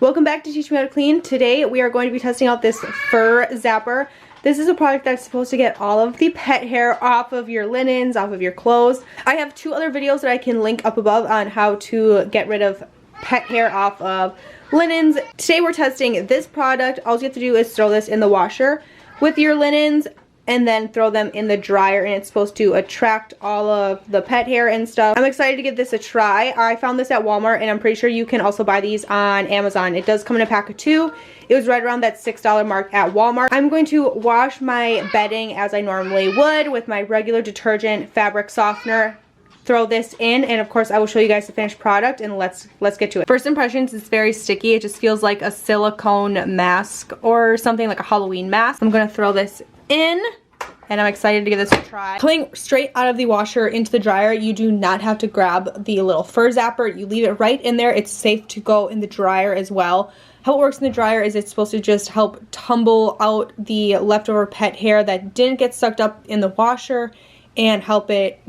Welcome back to Teach Me How to Clean. Today we are going to be testing out this FURZAPPER. This is a product that's supposed to get all of the pet hair off of your linens, off of your clothes. I have two other videos that I can link up above on how to get rid of pet hair off of linens. Today we're testing this product. All you have to do is throw this in the washer with your linens and then throw them in the dryer, and it's supposed to attract all of the pet hair and stuff. I'm excited to give this a try. I found this at Walmart, and I'm pretty sure you can also buy these on Amazon. It does come in a pack of 2. It was right around that $6 mark at Walmart. I'm going to wash my bedding as I normally would with my regular detergent fabric softener. Throw this in, and of course I will show you guys the finished product, and let's get to it. First impressions, it's very sticky. It just feels like a silicone mask or something, like a Halloween mask. I'm gonna throw this in, and I'm excited to give this a try. Pulling straight out of the washer into the dryer, you do not have to grab the little FURZAPPER. You leave it right in there. It's safe to go in the dryer as well. How it works in the dryer is it's supposed to just help tumble out the leftover pet hair that didn't get sucked up in the washer and help it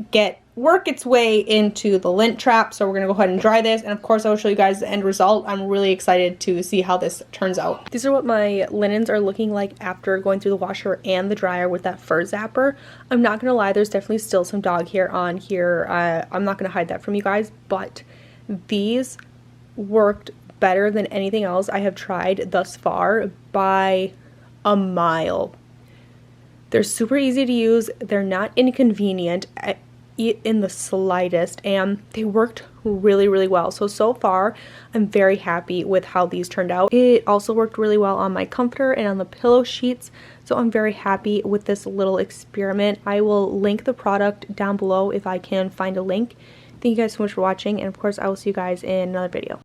work its way into the lint trap. So we're gonna go ahead and dry this, and of course I will show you guys the end result. I'm really excited to see how this turns out. These are what my linens are looking like after going through the washer and the dryer with that FURZAPPER. I'm not gonna lie, there's definitely still some dog hair on here. I'm not gonna hide that from you guys, but these worked better than anything else I have tried thus far by a mile. They're super easy to use. They're not inconvenient in the slightest, and they worked really well. So far I'm very happy with how these turned out. It also worked really well on my comforter and on the pillow sheets, so I'm very happy with this little experiment. I will link the product down below if I can find a link. Thank you guys so much for watching, and of course I will see you guys in another video.